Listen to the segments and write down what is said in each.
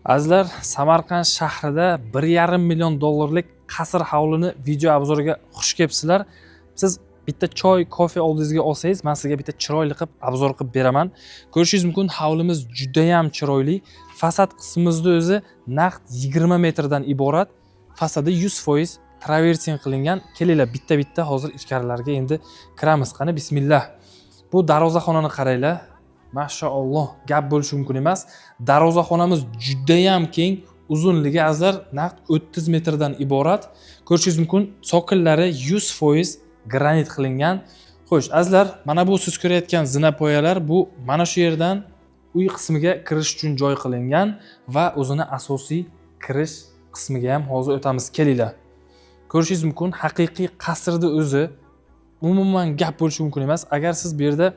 Azizlar, Samarqand shahrida 1,5 million dollarlik qasr hovlini video obzoriga xush kelibsizlar. Siz bitta choy, kofe oldingizga olsangiz, men sizga bitta chiroyli qilib obzor qilib beraman. Ko'rishingiz mumkin, hovlimiz juda ham chiroyli. Fasad qismimizda o'zi naqd 20 metrdan iborat. Fasadi 100% traversing qilingan. Kelinglar bitta-bitta hozir ichkarilarga endi kiramiz. Qani bismillah. Bu darvozaxonani qaranglar. Mashaalloh, gap bo'lishi mumkin emas. Darvozaxonamiz juda ham keng, uzunligi azizlar naqd 30 metrdan iborat. Ko'rishingiz mumkin, sokinlari 100% granit qilingan. Xo'sh, azizlar, mana bu siz ko'rayotgan zinapoyalar, bu mana shu yerdan uy qismiga kirish uchun joy qilingan va o'zini asosiy kirish qismiga ham hozir o'tamiz. Kelinglar. Ko'rishingiz mumkin, haqiqiy qasrda o'zi umuman gap bo'lishi mumkin emas. Agar siz bu yerda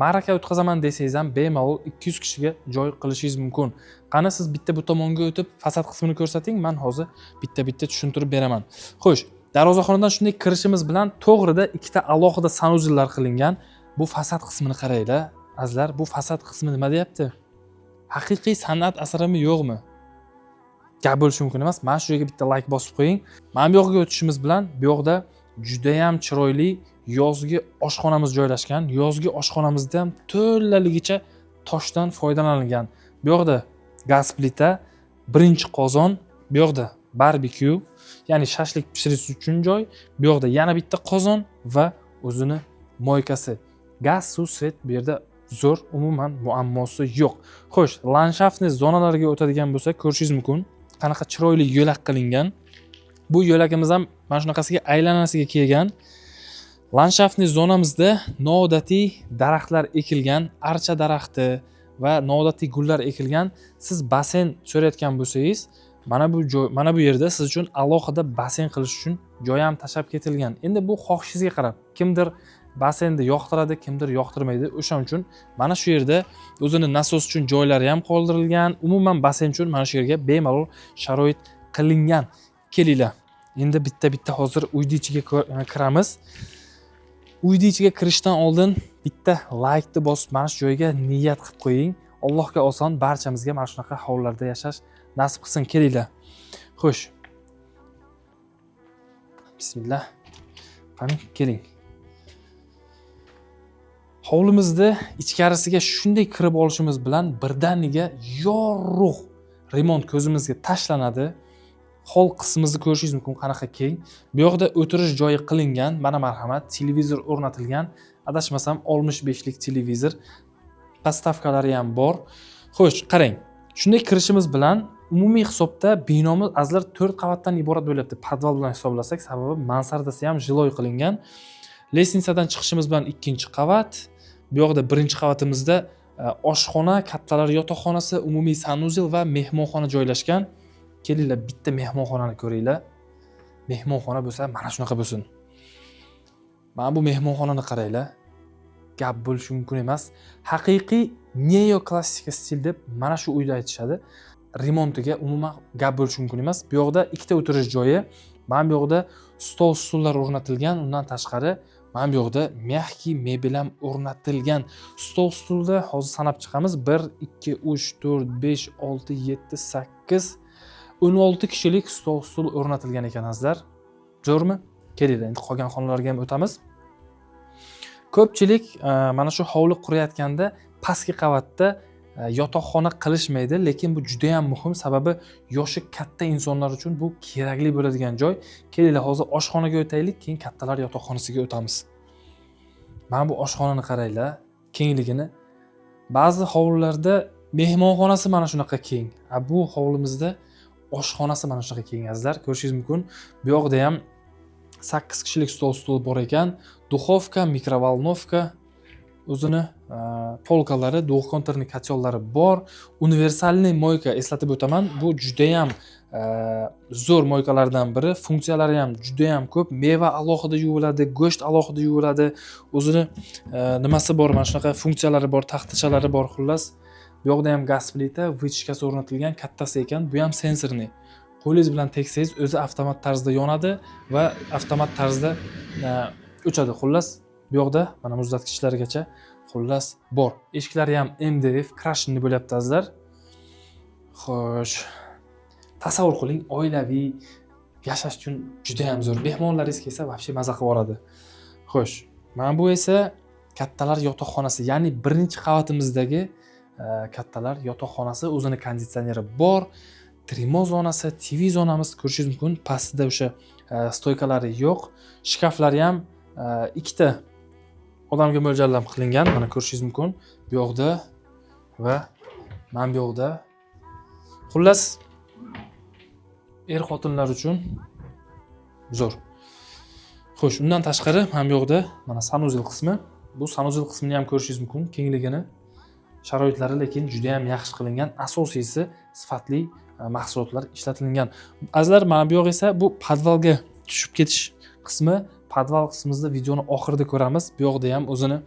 ma'raka o'tkazaman desangiz ham bemalol 200 kishiga joy qilishingiz mumkin. Qani siz bitta bu tomonga o'tib fasad qismini ko'rsating, men hozir bitta-bitta tushuntirib beraman. Xo'sh, darvozaxonadan shunday kirishimiz bilan to'g'rida ikkita alohida sanuzillar qilingan. Bu fasad qismini qaranglar. Azizlar, bu fasad qismi nima deyapti? Haqiqiy san'at asarimi yo'qmi? Gap bo'lishi mumkin emas. Mana shu yerga bitta like bosib qo'ying. Mana bu yoqqa o'tishimiz bilan bu yoqda juda ham chiroyli yozgi oshxonamiz joylashgan. Yozgi oshxonamizda ham to'laligicha toshdan foydalanilgan. Bu yoqda gaz plita, birinchi qozon, bu yoqda barbekyu, ya'ni shashlik pishirish uchun joy, bu yoqda yana bitta qozon va o'zini moykasi. Gaz, suv, svet bu yerda zo'r, umuman muammosi yo'q. Xo'sh, landshaftni zonalarga o'tadigan bo'lsak, ko'rishingiz mumkin, qanaqa chiroyli yo'lak qilingan. Bu yo'lagimiz ham mana shunaqasiga aylanasiga kelgan. Landshaftni zonamizda noodatiy daraxtlar ekilgan, archa daraxti va noodatiy gullar ekilgan. Siz basen so'rayotgan bo'lsangiz, mana bu yerda siz uchun alohida basen qilish uchun joy ham tashab ketilgan. Endi bu xohishingizga qarab, kimdir basenni yoqtiradi, kimdir yoqtirmaydi. O'shaning uchun mana shu yerda o'zini nasos uchun joylari ham qoldirilgan. Umuman basen uchun mana shu yerga bemalol sharoit qilingan. Kelinglar. Endi bitta-bitta hozir uyning ichiga kiramiz. Uyning ichiga kirishdan oldin bitta like bosib, mana shu joyga niyat qilib qo'ying. Allohga oson, barchamizga mana shunaqa hovlilarda yashash nasib qilsin. Kelinglar. Xo'sh. Bismillah. Qani, keling. Hovlimizda ichkarisiga shunday kirib olishimiz bilan birdaniga yorug' remont ko'zimizga tashlanadi. Hol qismimizni ko'rishingiz mumkin, qanaqa keng. Bu yoqda o'tirish joyi qilingan. Mana marhamat, televizor o'rnatilgan. Adashmasam 65 lik televizor. Postavkalari ham bor. Xo'sh, qarang. Shunday kirishimiz bilan umumiy hisobda binomiz azlar 4 qavatdan iborat bo'lyapti. Podval bilan hisoblasak, sababi mansardasi ham jiloy qilingan. Lestnitsadan chiqishimiz bilan 2-qavat. Bu yoqda 1-qavatimizda oshxona, kattalar yotoqxonasi, umumiy sanuzil va mehmonxona joylashgan. Kelinglar, bitta mehmonxonani ko'ringlar. Mehmonxona bo'lsa, mana shunaqa bo'lsin. Mana bu mehmonxonani qaranglar. Gap bo'lishi mumkin emas. Haqiqiy neoklassika stil deb mana shu uyda aytishadi. Remontiga umuman gap bo'lishi mumkin emas. Bu yoqda ikkita o'tirish joyi, mana bu yoqda stol, stullar o'rnatilgan. Undan tashqari mana bu yoqda mягкий mebel ham o'rnatilgan. Stol, stulda hozir sanab chiqamiz. 1 2 3 4 5 6 7 8 16 kishilik stol, stul o'rnatilgan ekan azizlar. Zo'rmi? Kelinglar, endi qolgan xonalarga ham o'tamiz. Ko'pchilik mana shu hovli qurayotganda pastki qavatda yotoqxona qilishmaydi, lekin bu juda ham muhim, sababi yoshi katta insonlar uchun bu kerakli bo'ladigan joy. Kelinglar, hozir oshxonaga o'taylik, keyin kattalar yotoqxonasiga o'tamiz. Mana bu oshxonani qaranglar, kengligini. Ba'zi hovlilarda mehmonxonasi mana shunaqa keng. Bu hovlimizda oshxonasi mana shunaqa keng azizlar. Ko'rishingiz mumkin. Bu yoqda ham 8 kishilik stol, stul bor ekan. Duxovka, mikrovolnovka, o'zini polkalari, duxkonterni katyollari bor. Universalniy moyka, eslatib o'taman, bu juda ham zo'r moykalardan biri. Funksiyalari ham juda ham ko'p. Meva alohida yuviladi, go'sht alohida yuviladi. O'zini nimasi bor, mana shunaqa funksiyalari bor, taxtachalari bor, xullas. Bu yoqda ham gaz plita, vычкасы o'rnatilgan, kattasi ekan. Bu ham sensorli. Qo'lingiz bilan teksangiz o'zi avtomat tarzda yonadi va avtomat tarzda o'chadi. Xullas, bu yoqda mana muzlatgichlargacha xullas bor. Eshiklari ham MDF, krashni bo'lyapti azizlar. Xo'sh. Tasavvur qiling, oilaviy yashash uchun juda ham zo'r. Mehmonlaringiz kelsa, вообще maza qilib yuboradi. Xo'sh, mana bu esa kattalar yotoqxonasi, ya'ni birinchi qavatimizdagi kattalar yotoqxonasi, o'zini konditsioneri bor, trimo zonasi, TV zonamiz ko'rishingiz mumkin. Pastida o'sha stoykalari yo'q, shkaflari ham ikkita odamga mo'ljallab qilingan. Mana ko'rishingiz mumkin. Bu yoqda va mana bu yoqda. Xullas, xotinlar uchun zo'r. Xo'sh, undan tashqari mana bu yoqda mana sanuzel qismi. Bu sanuzel qismini ham ko'rishingiz mumkin, kengligini, sharoitlari lekin juda ham yaxshi qilingan. Asosiysi sifatli mahsulotlar ishlatilgan. Azizlar, mana bu yoq esa bu podvalga tushib ketish qismi. Podval qismimizda videoni oxirida ko'ramiz. Bu yoqda ham o'zini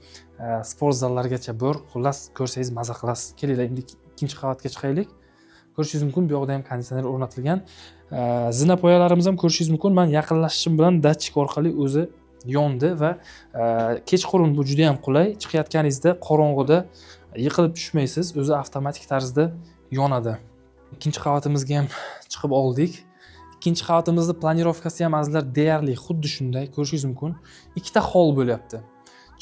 sport zallargacha bor. Xullas, ko'rsangiz maza qilasiz. Kelinglar, endi ikkinchi qavatga chiqaylik. Ko'rishingiz mumkin, bu yoqda ham konditsioner o'rnatilgan. Zinapoyalarimiz ham ko'rishingiz mumkin. Men yaqinlashishim bilan datchik orqali o'zi yondi va kechqurun bu juda ham qulay. Chiqayotganingizda qorong'uda yiqilib tushmaysiz, o'zi avtomatik tarzda yonadi. Ikkinchi qavatimizga ham chiqib oldik. Ikkinchi qavatimizning planirovkasi ham azizlar deyarli xuddi shunday, ko'rishingiz mumkin. Ikkita hol bo'lyapti.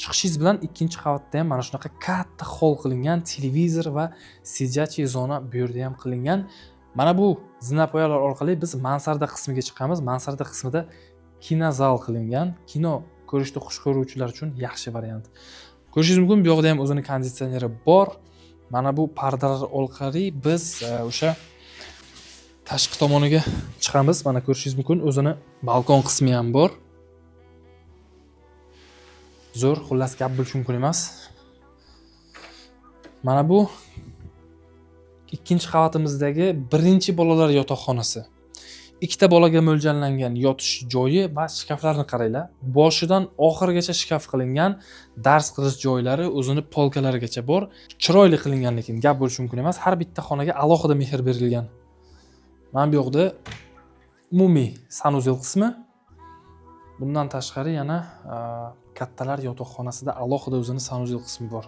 Chiqishingiz bilan ikkinchi qavatda ham mana shunaqa katta hol qilingan, televizor va sijachий zona bu yerda ham qilingan. Mana bu zinapoyalar orqali biz mansarda qismiga chiqamiz. Mansarda qismida kinozal qilingan. Kino ko'rishni xush ko'ruvchilar uchun yaxshi variant. Ko'rishingiz mumkin, bu yoqda ham o'zining konditsioneri bor. Mana bu pardalar orqali biz o'sha tashqi tomoniga chiqamiz. Mana ko'rishingiz mumkin, o'zini balkon qismi ham bor. Zo'r, xullas gap bo'lishi mumkin emas. Mana bu ikkinchi qavatimizdagi birinchi bolalar yotoqxonasi. Ikkita bolaga mo'ljallangan yotish joyi va shkaflarni qaranglar. Boshidan oxirigacha shkaf qilingan, dars qilish joylari, o'zini polkalarigacha bor. Chiroyli qilingan, lekin gap bo'lishi mumkin emas. Har bitta xonaga alohida mehr berilgan. Mana bu yoqda umumiy sanuzel qismi. Bundan tashqari yana kattalar yotoqxonasida alohida o'zini sanuzel qismi bor.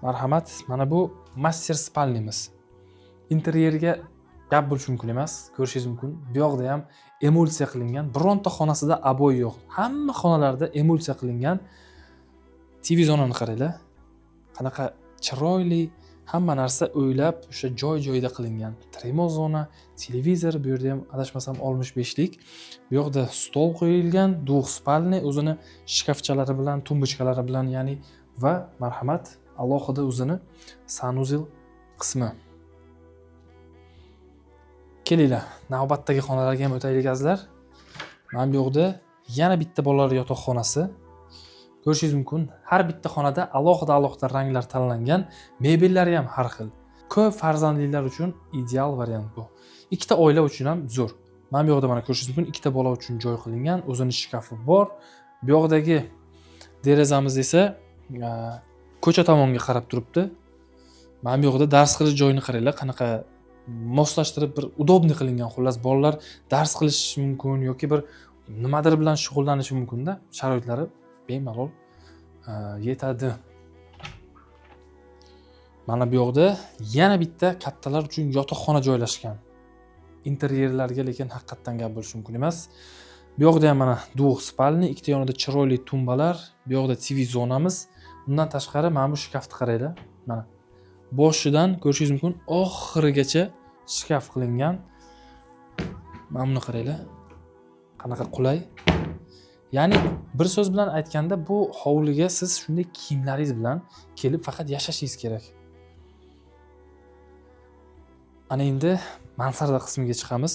Marhamat, mana bu master spalnimiz. Interyerga gap bo'lishi mumkin emas, ko'rishingiz mumkin. Bu yoqda ham emulsiya qilingan. Bironta xonasida aboy yo'q. Hamma xonalarda emulsiya qilingan. TV zonani qaranglar. Qanaqa chiroyli, hamma narsa o'ylab o'sha joy-joyida qilingan. Trimo zona, televizor, bu yerda ham adashmasam 65 lik. Bu yoqda stol qo'yilgan, duxspalni, o'zini shkafchalari bilan, tumbuchkalari bilan, ya'ni va marhamat, alohida o'zini sanuzel qismi. Kelinglar, navbatdagi xonalarga ham o'taylik azizlar. Mana bu yoqda yana bitta bolalar yotoqxonasi. Ko'rishingiz mumkin, har bitta xonada alohida ranglar tanlangan, mebellari ham har xil. Ko'p farzandlilar uchun ideal variant bu. Ikkita oila uchun ham zo'r. Mana bu yoqda mana ko'rishingiz mumkin, ikkita bola uchun joy qilingan, o'zining shkafi bor. Bu yoqdagi derazamiz esa ko'cha tomonga qarab turibdi. Mana bu yoqda dars qilish joyini qaranglar, qanaqa moslashtirib bir udobniy qilingan. Xullas, bolalar dars qilishi mumkin yoki bir nimadir bilan shug'ullanishi mumkin-da, sharoitlari bemalol yetadi. Mana bu yoqda yana bitta kattalar uchun yotoqxona joylashgan. Interyerlarga lekin haqiqatan gap bo'lishi mumkin emas. Bu yoqda ham mana duxspalni, ikkita yonida chiroyli tumbalar, bu yoqda TV zonamiz. Bundan tashqari mana bu shkafni qaranglar. Mana boshidan ko'rishingiz mumkin, oxirigacha shkaf qilingan. Mana buni qaranglar. Qanaqa qulay. Ya'ni bir so'z bilan aytganda, bu hovliga siz shunday kiyimlaringiz bilan kelib faqat yashashingiz kerak. Ana endi mansarda qismiga chiqamiz.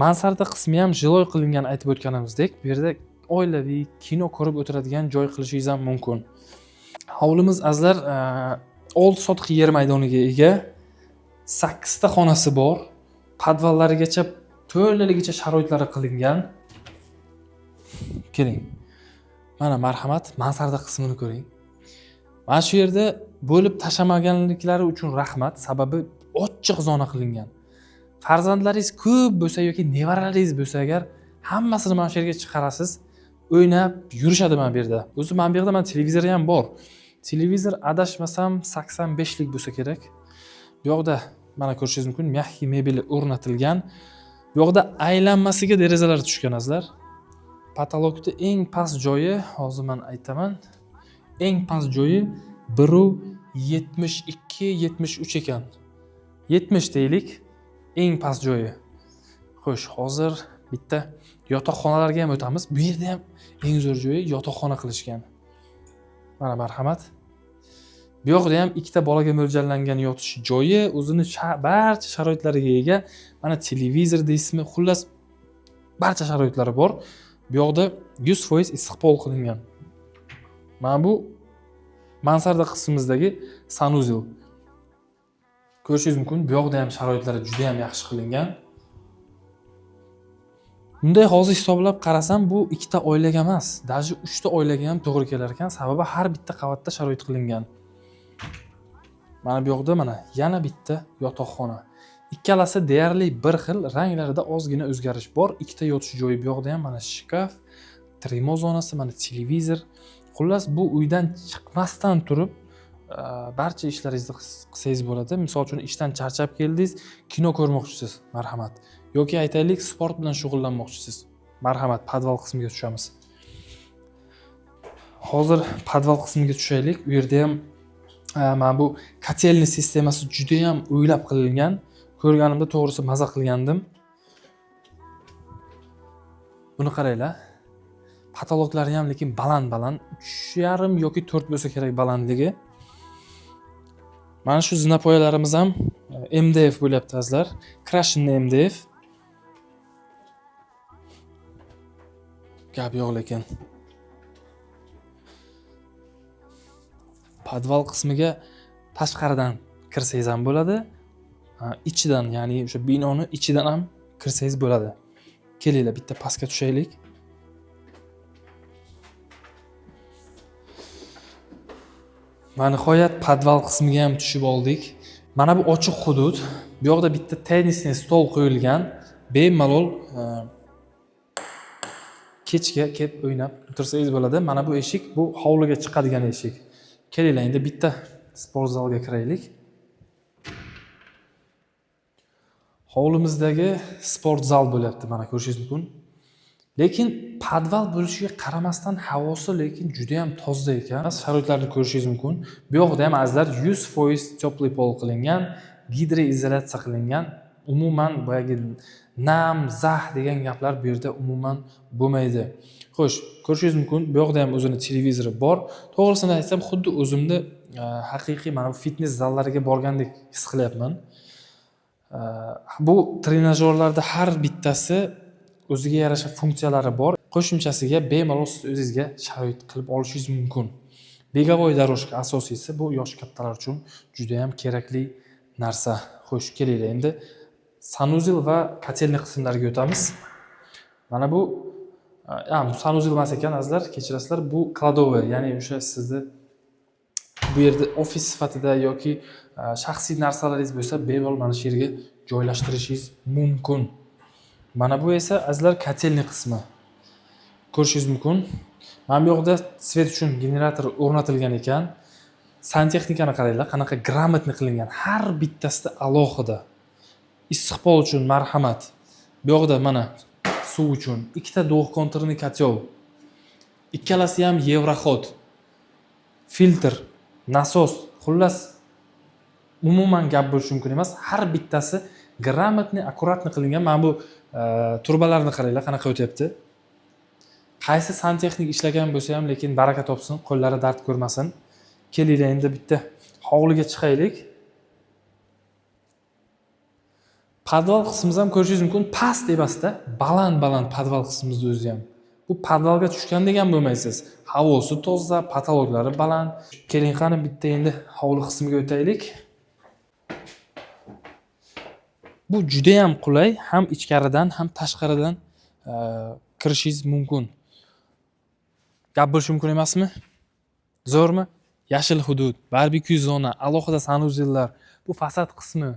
Mansarda qismi ham jiloy qilingan, aytib o'tganimizdek, bu yerda oilaviy kino ko'rib o'tiradigan joy qilishingiz ham mumkin. Hovlimiz azizlar 6 sotix yer maydoniga ega. 8 ta xonasi bor. Podvallarigacha to'laligicha sharoitlari qilingan. Keling. Mana marhamat, mansarda qismini ko'ring. Mana shu yerda bo'lib tashamaganliklari uchun rahmat, sababi ochiq zona qilingan. Farzandlaringiz ko'p bo'lsa yoki nevaralaringiz bo'lsa agar, hammasini mana shu yerga chiqarasiz, o'ynab yurishadi mana bu yerda. O'zi mana bu yerda mana televizori ham bor. Televizor adashmasam 85 lik bo'lsa kerak. Bu yoqda mana ko'rishingiz mumkin, mягкий mebel o'rnatilgan. Bu yoqda aylanmasiga derazalar tushgan azizlar. Patologda eng past joyi, hozir men aytaman. Eng past joyi 1.72-73 ekan. 70 deylik. Eng past joyi. Xo'sh, hozir bitta yotoqxonalarga ham o'tamiz. Bu yerda ham eng zo'r joyi yotoqxona qilishgan. Mana marhamat. Bu yoqda ham ikkita bolaga mo'ljallangan yotish joyi, o'zini barcha sharoitlariga ega. Mana televizor deysizmi, xullas barcha sharoitlari bor. Bu yoqda 100% issiqpol qilingan. Mana bu mansarda qismimizdagi sanuzel. Ko'rishingiz mumkin, bu yoqda ham sharoitlari juda ham yaxshi qilingan. Bunday hozir hisoblab qarasam, bu ikkita oilaga emas, даже 3 ta oilaga ham to'g'ri kelar ekan, sababi har bitta qavatda sharoit qilingan. Mana bu yoqda mana yana bitta yotoqxona. Ikkalasi deyarli bir xil, ranglarida ozgina o'zgarish bor. Ikkita yotish joyi bu yoqda ham mana shkaf, trimo zonasi, mana televizor. Xullas bu uydan chiqmasdan turib barcha ishlaringizni qilsangiz bo'ladi. Misol uchun ishdan charchab keldingiz, kino ko'rmoqchisiz, marhamat. Yoki aytaylik, sport bilan shug'ullanmoqchisiz. Marhamat, podval qismiga tushamiz. Hozir podval qismiga tushaylik. U yerda ham mana bu kotelni sistemasi juda ham o'ylab qilingan. Ko'rganimda to'g'risi maza qilgandim. Buni qaranglar. Patologlari ham lekin baland-baland, 3,5 yoki 4 bo'lsa kerak balandligi. Mana shu zinapoyalarimiz ham MDF bo'lyapti azizlar. Krashin MDF. Gap yo'q lekin. Podval qismiga tashqaridan kirsangiz ham bo'ladi. Ichidan, ya'ni o'sha binoni ichidan ham kirsangiz bo'ladi. Kelinglar, bitta pastga tushaylik. Va nihoyat podval qismiga ham tushib oldik. Mana bu ochiq hudud. Bu yoqda bitta tennisni stol qo'yilgan. Bemalol kechga kelib o'ynab o'tirsangiz bo'ladi. Mana bu eshik, bu hovliga chiqadigan eshik. Kelinglar, endi bitta sport zalga kiraylik. Hovlimizdagi sport zal bo'lyapti, mana ko'rishingiz mumkin. Lekin podval bo'lishiga qaramasdan havosi lekin juda ham toza ekan. Sharoitlarni ko'rishingiz mumkin. Bu yoqda ham azizlar 100% teplый pol qilingan, gidroizolyatsiya qilingan. Umuman boyagi nam, zah degan gaplar bu yerda umuman bo'lmaydi. Xo'sh, ko'rishingiz mumkin, bu yoqda ham o'zini televizori bor. To'g'risini aytsam, xuddi o'zimni haqiqiy mana bu fitness zallariga borgandek his qilyapman. Bu trenajyorlarda har bittasi o'ziga yarasha funksiyalari bor. Qo'shimchasiga bemalol siz o'zingizga sharoit qilib olishingiz mumkin. Begovoy doroshka asosiysi bu yosh kattalar uchun juda ham kerakli narsa. Xo'sh, kelinglar endi sanuzel va kotelni qismlariga o'tamiz. Mana bu sanuzel emas ekan azizlar, kechirasizlar, bu kladovka, ya'ni o'sha sizni bu yerda ofis sifatida yoki shaxsiy narsalaringiz bo'lsa, bemalol mana shu yerga joylashtirishingiz mumkin. Mana bu esa azizlar kotelni qismi. Ko'rishingiz mumkin. Mana bu yoqda svet uchun generator o'rnatilgan ekan. Santexnikani qaranglar, qanaqa gрамотно qilingan. Har bittasida alohida. Issiqpol uchun marhamat. Bu yoqda mana suv uchun ikkita двухконтурный котел. Ikkalasi ham Евроход. Filtr, nasos, xullas umuman gap bo'lishi mumkin emas. Har bittasi gрамотно, аккуратно qilingan. Mana bu turbalarni qaranglar, qanaqa o'tyapti. Qaysi santexnik ishlagan bo'lsa ham, lekin baraka topsin, qo'llari dard ko'rmasin. Kelinglar, endi bitta hovliga chiqaylik. Podval qismimiz ham ko'rishingiz mumkin, past emasda, baland-baland podval qismimizni o'zi ham. Bu podvalga tushgan degan bo'lmaysiz. Havosi toza, patologlari baland. Keling, qani bitta endi hovli qismiga o'taylik. Bu juda ham qulay, ham ichkaridan, ham tashqaridan kirishingiz mumkin. Gap bo'lishi mumkin emasmi? Zo'rmi? Yashil hudud, barbekyu zona, alohida sanuzellar, bu fasad qismi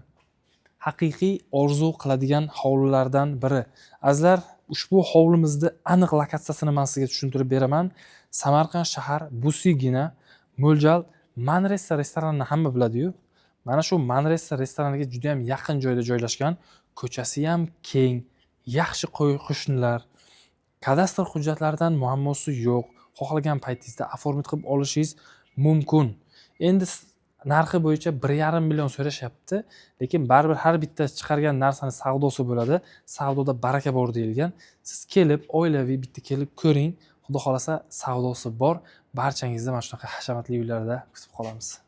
haqiqiy orzu qiladigan hovlilardan biri. Azizlar, ushbu hovlimizni aniq lokatsiyasini men sizga tushuntirib beraman. Samarqand shahar Busigina, mo'ljal Manresa restoranini hamma biladi-yu. Mana shu Manresa restoraniga juda ham yaqin joyda joylashgan, ko'chasi ham keng, yaxshi qo'shnilar, kadastr hujjatlaridan muammosi yo'q. Xohlagan paytingizda oformit qilib olishingiz mumkin. Endi narxi bo'yicha 1,5 million so'rashyapti, lekin baribir har bitta chiqargan narsani savdosi bo'ladi. Savdoda baraka bor deyilgan. Siz kelib, oilaviy bitta kelib ko'ring. Xudo xolasa savdosi bor. Barchangizni mana shunaqa hashamatli uylarda kutib qolamiz.